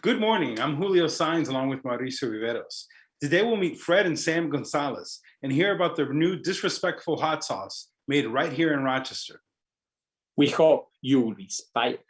Good morning. I'm Julio Sainz along with Mauricio Viveros. Today we'll meet Fred and Sam Gonzalez and hear about their new disrespectful hot sauce made right here in Rochester. We hope you will be inspired.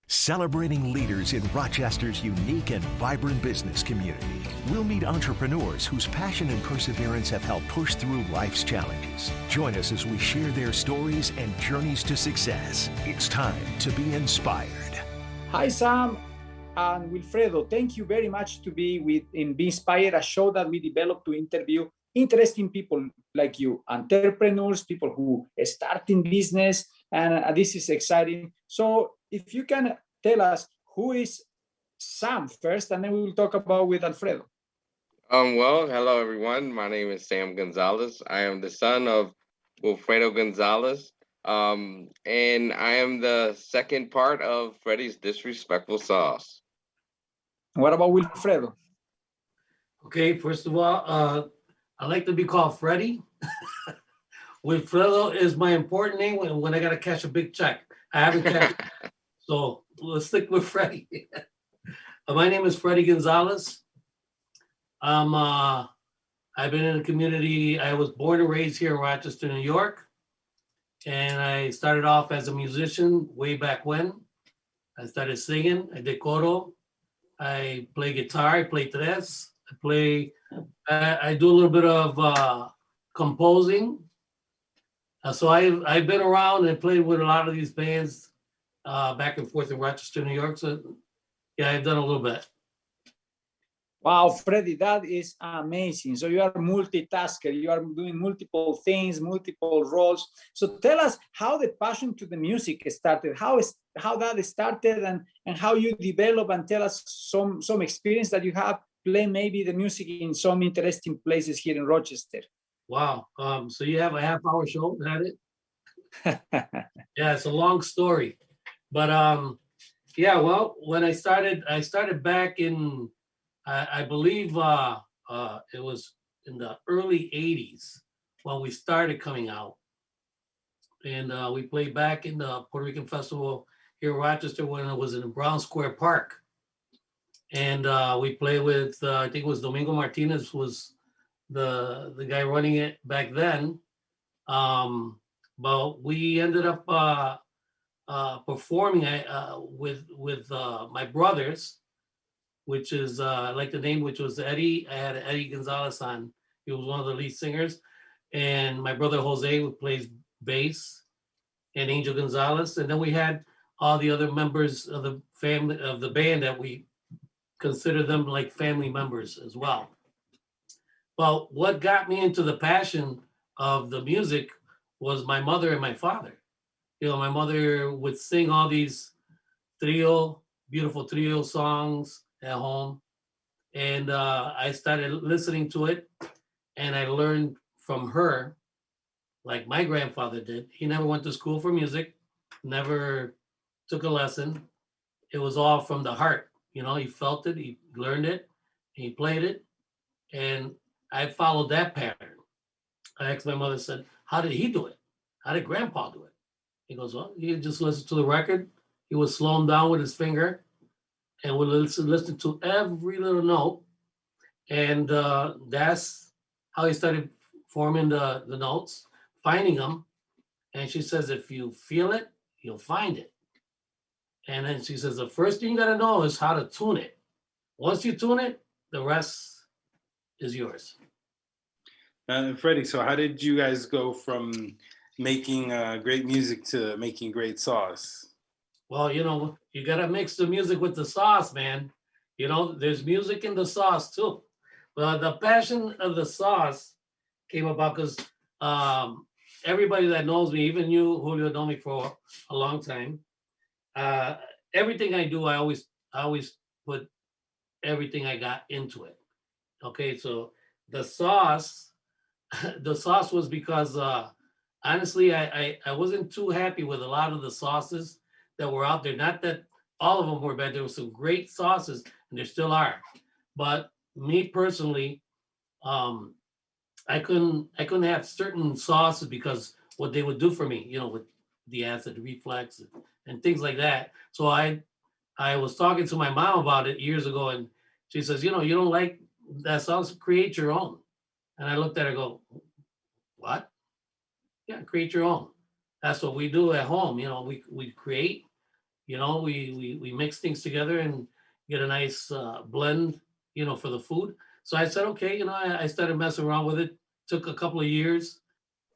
Celebrating leaders in Rochester's unique and vibrant business community. We'll meet entrepreneurs whose passion and perseverance have helped push through life's challenges. Join us as we share their stories and journeys to success. It's time to be inspired. Hi, Sam and Wilfredo. Thank you very much to be in Be Inspired, a show that we developed to interview interesting people like you, entrepreneurs, people who start in business, and this is exciting. So if you can tell us who is Sam first, and then we will talk about with Alfredo. Well, hello everyone. My name is Sam Gonzalez. I am the son of Wilfredo Gonzalez. And I am the second part of Freddys Disrespectful Sauce. What about Wilfredo? Okay, first of all, I like to be called Freddy. Wilfredo is my important name when I gotta cash a big check. I haven't cashed, so let's stick with Freddy. My name is Freddy Gonzalez. I've been in the community. I was born and raised here in Rochester, New York, and I started off as a musician way back when. I started singing. I did coro. I play guitar. I play tres. I do a little bit of composing. So I've been around and played with a lot of these bands back and forth in Rochester, New York. So yeah, I've done a little bit. Wow, Freddy, that is amazing. So you are a multitasker. You are doing multiple things, multiple roles. So tell us how the passion to the music started, how that started, and how you develop, and tell us some experience that you have playing maybe the music in some interesting places here in Rochester. Wow. So you have a half-hour show, is that it? Yeah, it's a long story. But yeah, well, when I started back in, I believe it was in the early 80s when we started coming out. And we played back in the Puerto Rican Festival here in Rochester when it was in Brown Square Park. And we played with, I think it was Domingo Martinez was the guy running it back then. But we ended up performing with my brothers, which is like the name, which was Eddie. I had Eddie Gonzalez on. He was one of the lead singers. And my brother Jose, who plays bass, and Angel Gonzalez. And then we had all the other members of the family of the band that we consider them like family members as well. But what got me into the passion of the music was my mother and my father. You know, my mother would sing all these beautiful trio songs at home. And I started listening to it, and I learned from her, like my grandfather did. He never went to school for music, never took a lesson. It was all from the heart. You know, he felt it, he learned it, he played it. And I followed that pattern. I asked my mother, said, how did he do it? How did grandpa do it? He goes, well, he just listened to the record. He would slow him down with his finger and would listen to every little note. And that's how he started forming the notes, finding them. And she says, if you feel it, you'll find it. And then she says, the first thing you gotta know is how to tune it. Once you tune it, the rest is yours. Freddie, so how did you guys go from making great music to making great sauce? Well, you know, you gotta mix the music with the sauce, man. You know, there's music in the sauce too. But the passion of the sauce came about because everybody that knows me, even you, Julio, know me for a long time. Everything I do, I always put everything I got into it. Okay, so the sauce was because honestly, I wasn't too happy with a lot of the sauces that were out there. Not that all of them were bad. There were some great sauces, and there still are. But me personally, I couldn't have certain sauces because what they would do for me, you know, with the acid reflux and things like that. So I I was talking to my mom about it years ago, and she says, you know, you don't like that sauce, create your own. And I looked at her and go, what? Yeah, create your own. That's what we do at home. You know, we create, you know, we mix things together and get a nice blend, you know, for the food. So I said, okay, you know, I started messing around with it. Took a couple of years.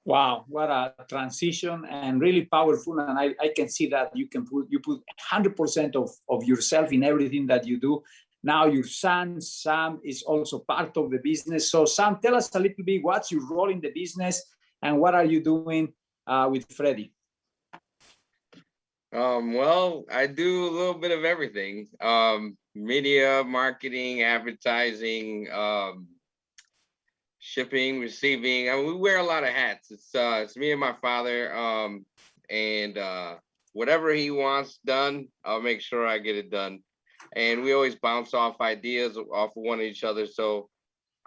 Wow, what a transition, and really powerful. And I can see that you put 100% of yourself in everything that you do. Now your son, Sam, is also part of the business. So Sam, tell us a little bit, what's your role in the business and what are you doing with Freddy? Well, I do a little bit of everything. Media, marketing, advertising, shipping, receiving. I mean, we wear a lot of hats. It's me and my father. And whatever he wants done, I'll make sure I get it done. And we always bounce off ideas off of one of each other. So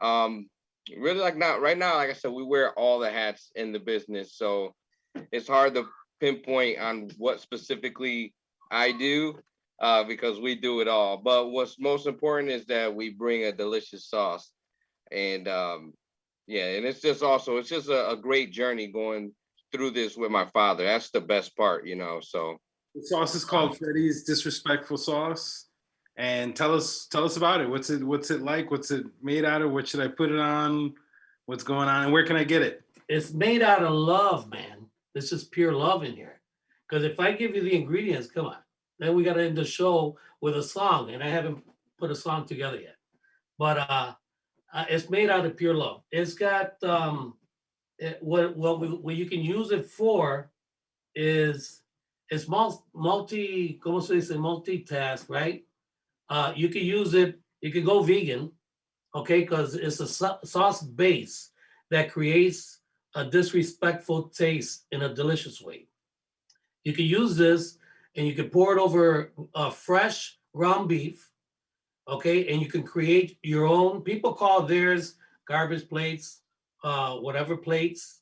really, like, not right now, like I said, we wear all the hats in the business. So it's hard to pinpoint on what specifically I do because we do it all. But what's most important is that we bring a delicious sauce. And yeah, and it's just a great journey going through this with my father. That's the best part, you know. So The sauce is called Freddys Disrespectful Sauce. And tell us about it. What's it like? What's it made out of? What should I put it on? What's going on? And where can I get it? It's made out of love, man. This is pure love in here. Because if I give you the ingredients, come on, then we got to end the show with a song, and I haven't put a song together yet. But it's made out of pure love. It's got what you can use it for is it's multi, ¿cómo se dice? Multitask, right? You can use it. You can go vegan, okay? Because it's a sauce base that creates a disrespectful taste in a delicious way. You can use this and you can pour it over fresh ground beef, okay? And you can create your own. People call theirs garbage plates, whatever plates.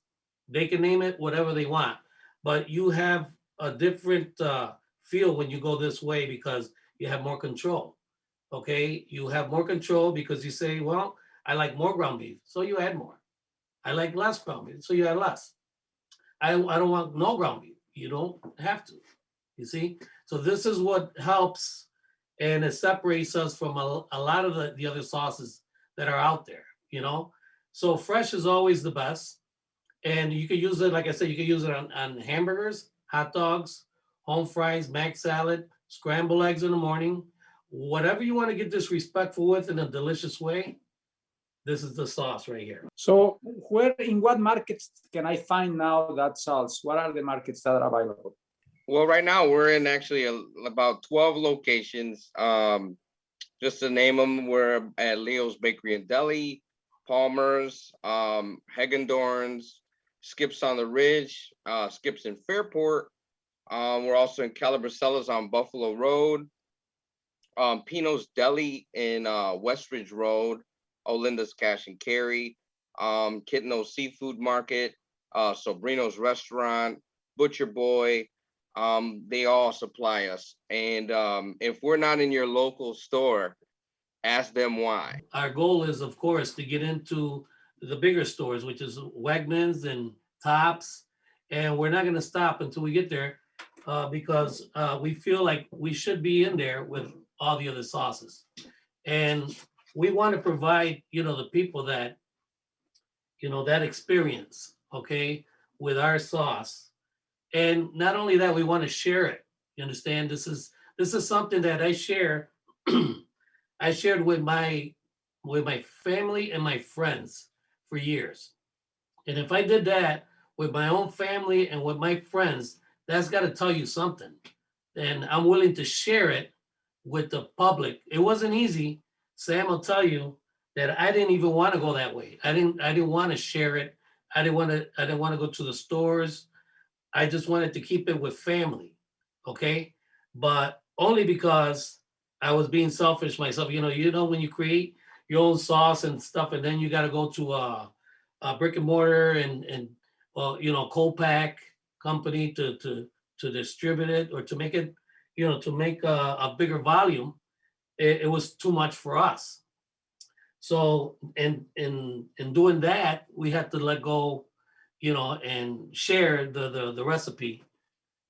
They can name it whatever they want. But you have a different feel when you go this way because you have more control, okay? You have more control because you say, well, I like more ground beef, so you add more. I like less ground beef, so you add less. I don't want no ground beef. You don't have to, you see? So this is what helps, and it separates us from a lot of the other sauces that are out there, you know? So fresh is always the best. And you can use it, like I said, you can use it on hamburgers, hot dogs, home fries, mac salad, scrambled eggs in the morning, whatever you want to get disrespectful with in a delicious way. This is the sauce right here. So in what markets can I find now that sauce? What are the markets that are available? well, right now we're in actually about 12 locations. Just to name them, we're at Leo's Bakery and Deli, Palmer's, Heggendorn's, Skips on the Ridge, Skips in Fairport. We're also in Calabricella's on Buffalo Road, Pino's Deli in Westridge Road, Olinda's Cash and Carry, Kitno's Seafood Market, Sobrino's Restaurant, Butcher Boy. They all supply us. And if we're not in your local store, ask them why. Our goal is, of course, to get into the bigger stores, which is Wegmans and Tops. And we're not going to stop until we get there because we feel like we should be in there with all the other sauces. And we want to provide, the people that, that experience, okay, with our sauce. And not only that, we want to share it. You understand? This is something that I share. I shared with my family and my friends for years. And if I did that with my own family and with my friends, that's got to tell you something. And I'm willing to share it with the public. It wasn't easy. Sam will tell you that I didn't even want to go that way. I didn't want to share it. I didn't want to go to the stores. I just wanted to keep it with family. Okay. But only because I was being selfish myself. When you create your own sauce and stuff, and then you got to go to a brick and mortar and co-pack company to distribute it or to make it, to make a bigger volume, it was too much for us. So in doing that, we had to let go, and share the recipe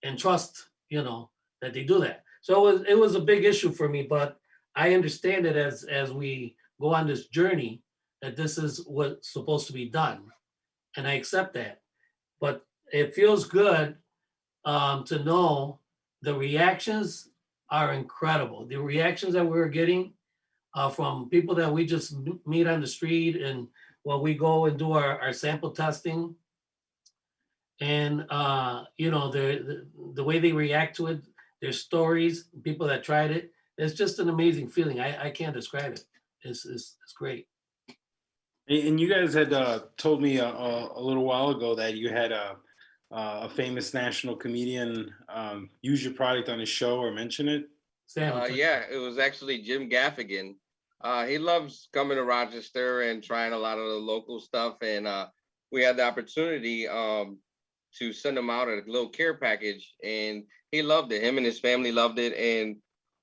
and trust, that they do that. So it was a big issue for me, but I understand it as we go on this journey, that this is what's supposed to be done. And I accept that. But it feels good to know the reactions are incredible. The reactions that we're getting from people that we just meet on the street, and when we go and do our sample testing, and the way they react to it, their stories, people that tried it, it's just an amazing feeling. I can't describe it. It's great. And you guys had told me a little while ago that you had a famous national comedian use your product on his show or mention it. Sam, Yeah, it was actually Jim Gaffigan. He loves coming to Rochester and trying a lot of the local stuff. And we had the opportunity to send him out a little care package, and he loved it. Him and his family loved it. And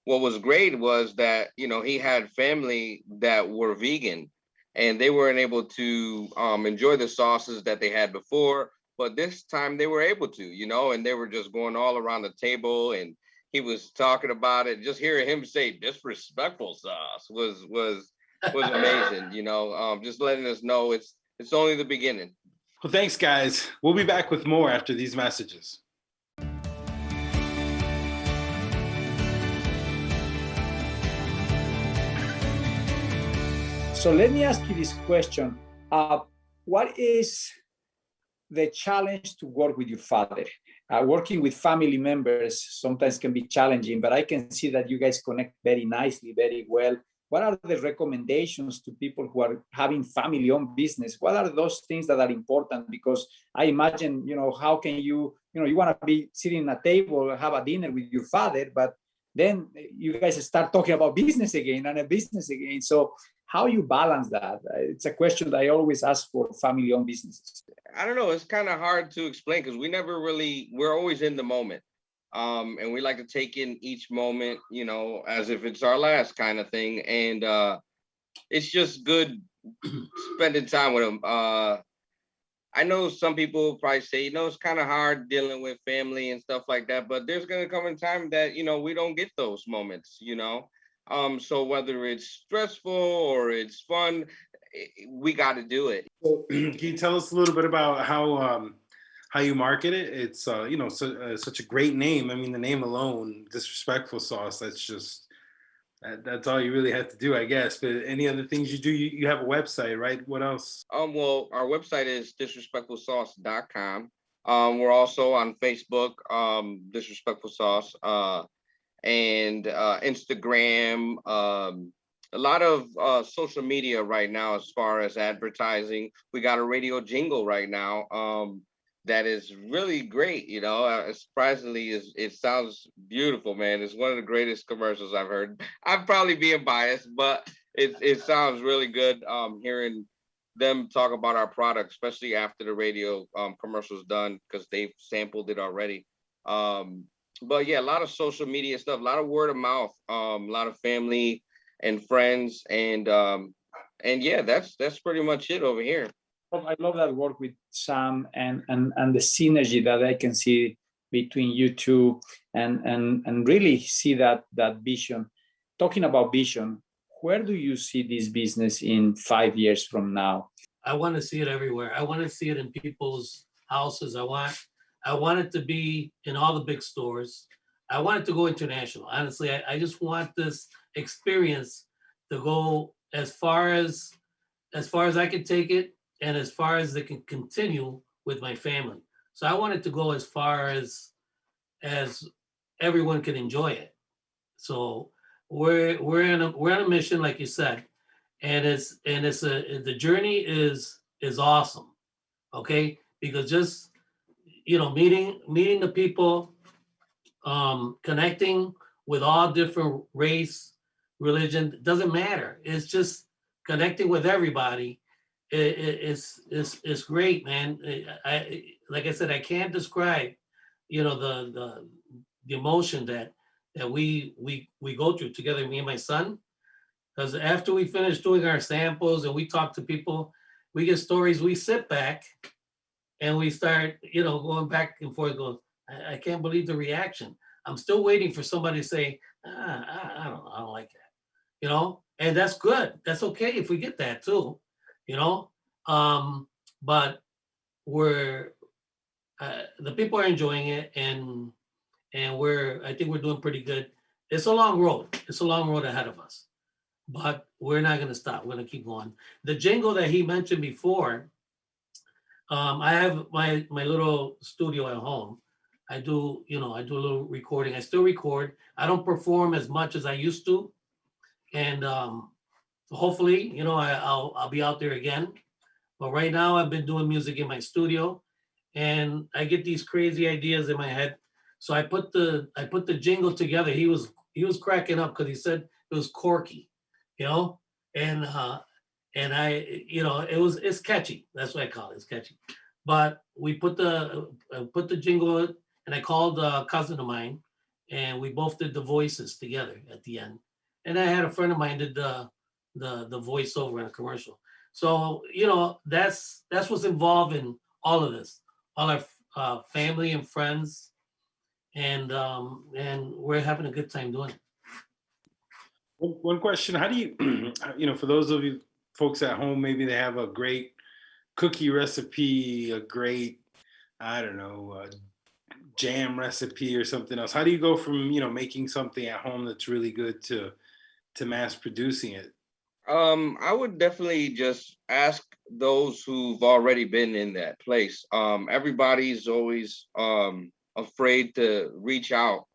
what was great was that, he had family that were vegan, and they weren't able to enjoy the sauces that they had before. But this time they were able to, and they were just going all around the table, and he was talking about it. Just hearing him say disrespectful sauce was amazing, just letting us know it's only the beginning. Well, thanks, guys. We'll be back with more after these messages. So let me ask you this question. What is the challenge to work with your father? Working with family members sometimes can be challenging, but I can see that you guys connect very nicely, very well. What are the recommendations to people who are having family-owned business? What are those things that are important? Because I imagine, how can you want to be sitting at a table, have a dinner with your father, but then you guys start talking about business again and a business again. So how you balance that? It's a question that I always ask for family-owned businesses. I don't know. It's kind of hard to explain because we're always in the moment. And we like to take in each moment, as if it's our last kind of thing. And it's just good spending time with them. I know some people probably say, it's kind of hard dealing with family and stuff like that, but there's going to come a time that, we don't get those moments, so whether it's stressful or it's fun, we got to do it. So, can you tell us a little bit about how you market it? It's such a great name. I mean, the name alone, Disrespectful Sauce. That's all you really have to do, I guess. But any other things you do? You have a website, right? What else? Well, our website is disrespectfulsauce.com. We're also on Facebook, Disrespectful Sauce, and Instagram. A lot of social media right now as far as advertising. We got a radio jingle right now that is really great. Surprisingly, it sounds beautiful, man. It's one of the greatest commercials I've heard. I'm probably being biased, but it sounds really good hearing them talk about our product, especially after the radio commercial's done, because they've sampled it already. But yeah, a lot of social media stuff, a lot of word of mouth, a lot of family and friends, and yeah, that's pretty much it over here. I love that work with Sam and the synergy that I can see between you two, and really see that vision. Talking about vision, where do you see this business in 5 years from now? I want to see it everywhere. I want to see it in people's houses. I want it to be in all the big stores. I want it to go international. Honestly, I just want this experience to go as far as I can take it, and as far as they can continue with my family. So I want it to go as far as everyone can enjoy it. So we're on a mission, like you said, and the journey is awesome. Okay, because just meeting the people, connecting with all different race, religion, doesn't matter. It's just connecting with everybody. It's great, man. Like I said, I can't describe, the emotion that that we go through together, me and my son. Because after we finish doing our samples and we talk to people, we get stories. We sit back and we start, going back and forth. Going, I can't believe the reaction. I'm still waiting for somebody to say, I don't like that, and that's good. That's okay if we get that too, you know. But we're the people are enjoying it, and I think we're doing pretty good. It's a long road. It's a long road ahead of us, but we're not going to stop. We're going to keep going. The jingle that he mentioned before, I have my little studio at home. I do a little recording. I still record. I don't perform as much as I used to, and hopefully, I'll be out there again. But right now, I've been doing music in my studio, and I get these crazy ideas in my head. So I put the jingle together. He was cracking up because he said it was corky, and it's catchy. That's what I call it. It's catchy. But we put the jingle in, and I called a cousin of mine, and we both did the voices together at the end. And I had a friend of mine did the voiceover in a commercial. So that's what's involved in all of this, all our family and friends, and we're having a good time doing it. One question: how do you, for those of you folks at home, maybe they have a great cookie recipe, a great, I don't know, jam recipe or something else. How do you go from making something at home that's really good to mass producing it? I would definitely just ask those who've already been in that place. Everybody's always afraid to reach out,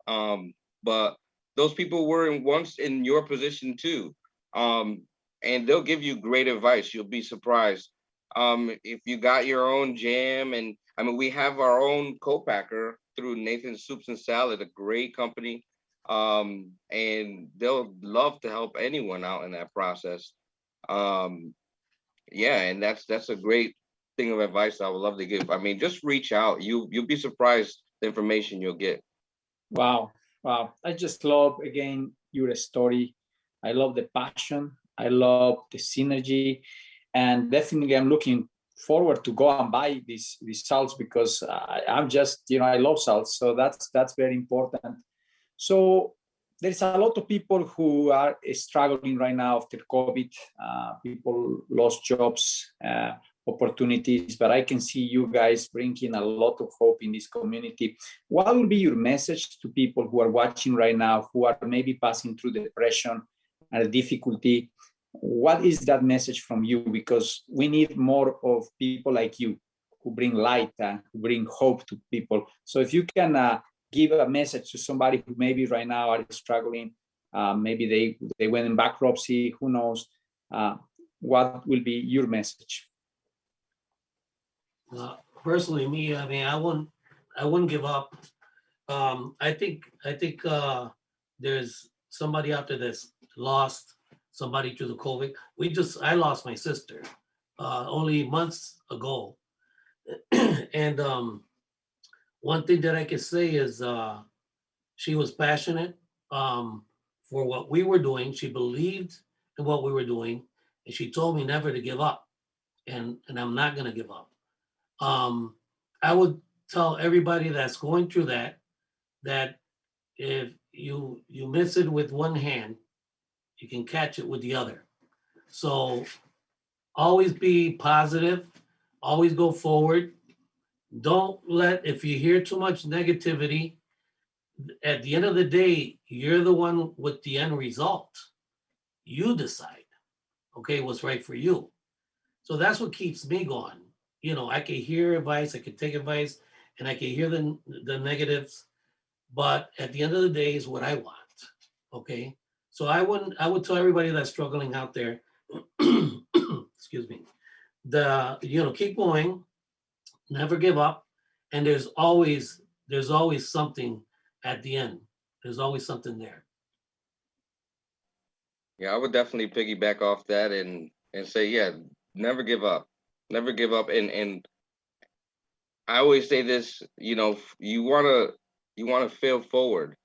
but those people were once in your position too, and they'll give you great advice. You'll be surprised. If you got your own jam, and I mean, we have our own co-packer through Nathan's Soups and Salad, a great company. And they'll love to help anyone out in that process. Yeah, and that's a great thing of advice I would love to give. I mean, just reach out. You'll be surprised the information you'll get. Wow. I just love, again, your story. I love the passion. I love the synergy. And definitely I'm looking forward to go and buy these salts, because I'm just, I love salts. So that's very important. So there's a lot of people who are struggling right now after COVID. People lost jobs, opportunities, but I can see you guys bringing a lot of hope in this community. What will be your message to people who are watching right now, who are maybe passing through depression and difficulty? What is that message from you? Because we need more of people like you who bring light and who bring hope to people. So if you can give a message to somebody who maybe right now are struggling, maybe they went in bankruptcy, who knows, what will be your message? Personally, me, I mean, I wouldn't give up. I think there's somebody out there that's lost somebody through the COVID. I lost my sister only months ago. And one thing that I can say is she was passionate for what we were doing. She believed in what we were doing, and she told me never to give up. And I'm not going to give up. I would tell everybody that's going through that if you miss it with one hand, you can catch it with the other. So always be positive, always go forward. Don't if you hear too much negativity, at the end of the day, you're the one with the end result. You decide, okay, what's right for you. So that's what keeps me going. I can hear advice, I can take advice, and I can hear the negatives, but at the end of the day is what I want, okay? So I would tell everybody that's struggling out there, excuse me, keep going, never give up, and there's always something at the end. There's always something there. Yeah, I would definitely piggyback off that and say, yeah, never give up. Never give up. And I always say this, you wanna fail forward.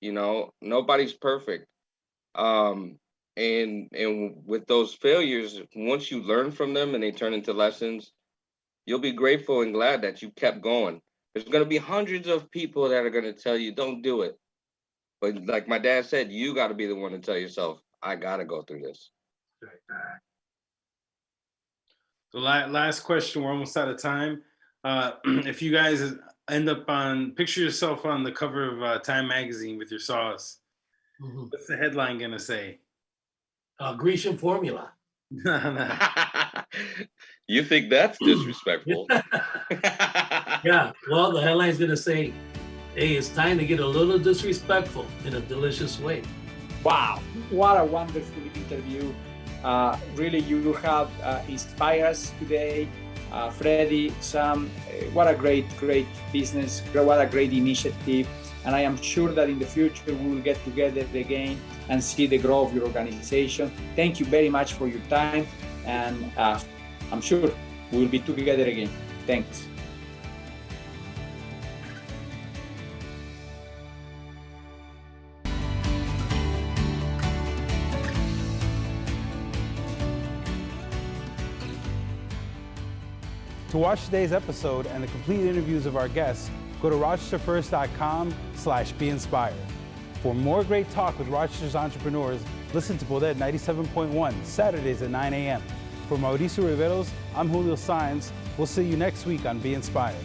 You know, nobody's perfect. And with those failures, once you learn from them and they turn into lessons, you'll be grateful and glad that you kept going. There's going to be hundreds of people that are going to tell you, don't do it. But like my dad said, you got to be the one to tell yourself, I got to go through this. So last question, we're almost out of time. If you guys end up picture yourself on the cover of Time magazine with your sauce, what's the headline gonna say? Grecian formula. You think that's disrespectful? Yeah, well, the headline's gonna say, hey, it's time to get a little disrespectful in a delicious way. Wow, what a wonderful interview. Really, you have inspired us today. Freddie, Sam, what a great business, what a great initiative. And I am sure that in the future we will get together again and see the growth of your organization. Thank you very much for your time. And I'm sure we will be together again. Thanks. To watch today's episode and the complete interviews of our guests, go to rochesterfirst.com/be-inspired. For more great talk with Rochester's entrepreneurs, listen to Poder 97.1 Saturdays at 9 a.m. For Mauricio Riveros, I'm Julio Saenz. We'll see you next week on Be Inspired.